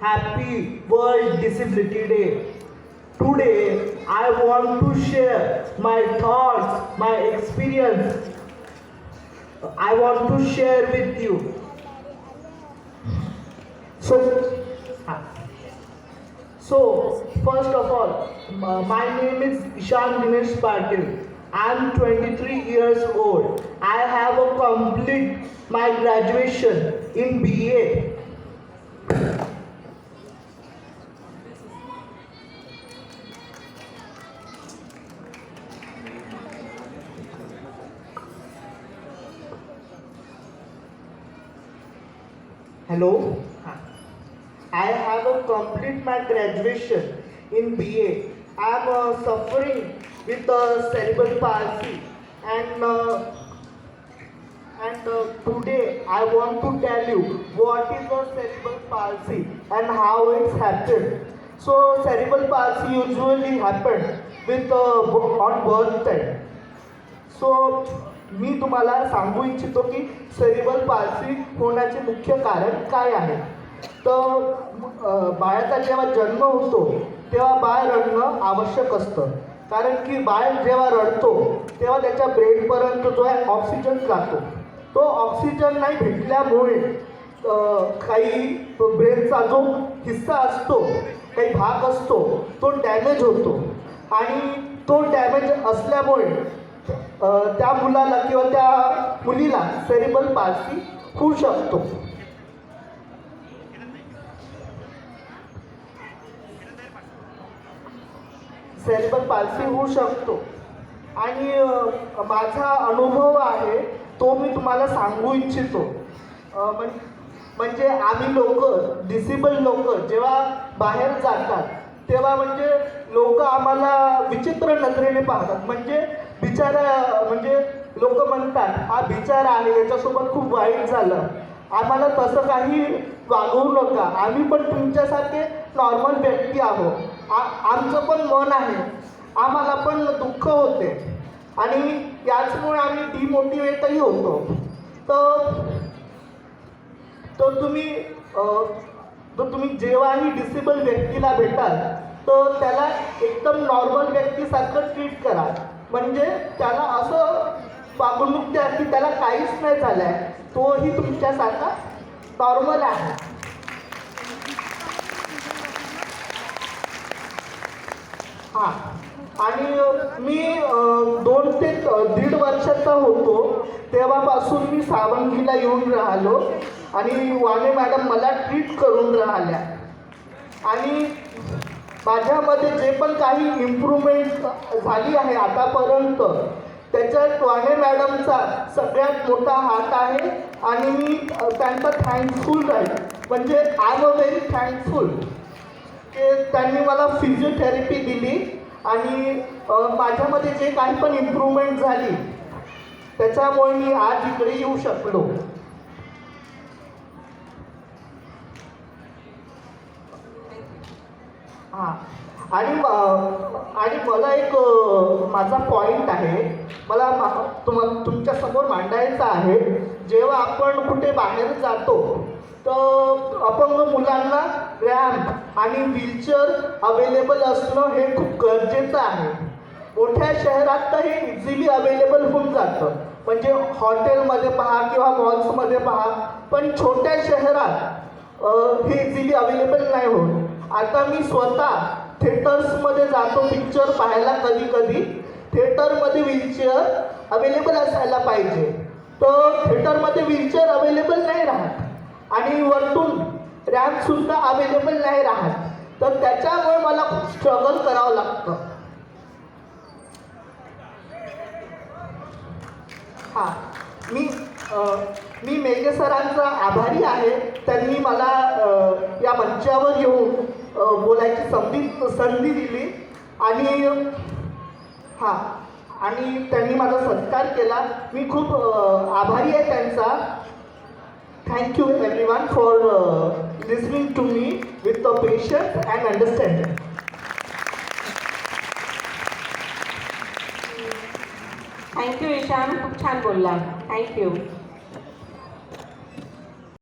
Happy World Disability Day. Today, I want to share my thoughts, my experience. I want to share with you. So, first of all, my name is Ishan Dinesh Patil. I am 23 years old. I have complete my graduation in BA. Hello. I have complete my graduation in BA. I am suffering with cerebral palsy, and today I want to tell you what is a cerebral palsy and how it's happened. So cerebral palsy usually happen with on birth time. So मी तुम्हाला सांगू इच्छितो की cerebral palsy होण्याचे मुख्य कारण काय आहे. तर बाळाचा जेव्हा जन्म होतो तेव्हा बाळ रडणं आवश्यक असतं, कारण की बाळ जेव्हा रडतो तेव्हा त्याच्या ब्रेनपर्यंत जो आहे ऑक्सिजन जातो. तो ऑक्सिजन नाही भेटल्यामुळे काही ब्रेनचा जो हिस्सा असतो, काही भाग असतो, तो डॅमेज होतो. आणि तो डॅमेज असल्यामुळे त्या मुलाला किंवा त्या मुलीला सेरिब्रल पाल्सी होऊ शकतो. सेरिब्रल पाल्सी होऊ शकतो आणि माझा अनुभव आहे तो मी तुम्हाला सांगू इच्छितो. म्हणजे आम्ही डिसेबल लोक जेव्हा बाहेर जातात तेव्हा म्हणजे लोक आम्हाला विचित्र नजरेने पाहतात. म्हणजे लोक म्हणतात हा बिचारा आहे, याच्यासोबत खूप वाईट झालं, आम्हाला तसं काही वागवू नका, आम्ही पण तुमच्यासारखे नॉर्मल व्यक्ती आहोत, आमचं पण मन आहे, आम्हाला पण दुःख होते आणि याचमुळे आम्ही डिमोटिवेटही होतो. तर तुम्ही जेव्हाही डिसेबल व्यक्तीला भेटाल तर त्याला एकदम नॉर्मल व्यक्तीसारखं ट्रीट करा. म्हणजे त्याला असं वागणूक द्या की त्याला काहीच नाही झालं आहे, तोही तुमच्यासारखा नॉर्मल आहे. हां, आणि मी 2 ते 1.5 वर्षाचा होतो तेव्हापासून मी सावंगीला येऊन राहिलो आणि वाणे मॅडम मला ट्रीट करून राहिल्या. आणि माझ्यामध्ये जे पण काही इम्प्रूव्हमेंट झाली आहे आतापर्यंत त्याच्यात वाणे मॅडमचा सगळ्यात मोठा हात आहे आणि मी त्यांचा थँकफुल आहे. म्हणजे आय एम व्हेरी थँकफुल की त्यांनी मला फिजिओथेरपी दिली आणि माझ्यामध्ये जे काही पण इम्प्रूव्हमेंट झाली त्याच्यामुळे मी आज इकडे येऊ शकलो. हां, आणि मला एक माझा पॉईंट आहे, मला तुमच्यासमोर मांडायचा आहे. जेव्हा आपण कुठे बाहेर जातो तर अपंग मुलांना रॅम्प आणि व्हीलचेअर अवेलेबल असणं हे खूप गरजेचं आहे. मोठ्या शहरात तर हे इझिली अवेलेबल होऊन जातं, म्हणजे हॉटेलमध्ये पहा किंवा मॉल्समध्ये पहा, पण छोट्या शहरात हे इझिली अवेलेबल नाही होत. आता मी स्वतः थिएटर्समध्ये जातो पिक्चर पाहायला, कधी थिएटरमध्ये व्हीलचेअर अवेलेबल असायला पाहिजे, तर थिएटरमध्ये व्हीलचेअर अवेलेबल नाही राहत आणि वरतून रॅम्पसुद्धा अवेलेबल नाही राहत. तर त्याच्यामुळे मला खूप स्ट्रगल करावं लागतं. हां, मी मेघे सरांचा आभारी आहे. त्यांनी मला या मंचावर येऊन बोलायची संधी दिली आणि त्यांनी माझा सत्कार केला. मी खूप आभारी आहे त्यांचा. Thank you everyone for listening to me with the patience and understanding. Thank you Ishan, खूप छान बोलला. थँक्यू.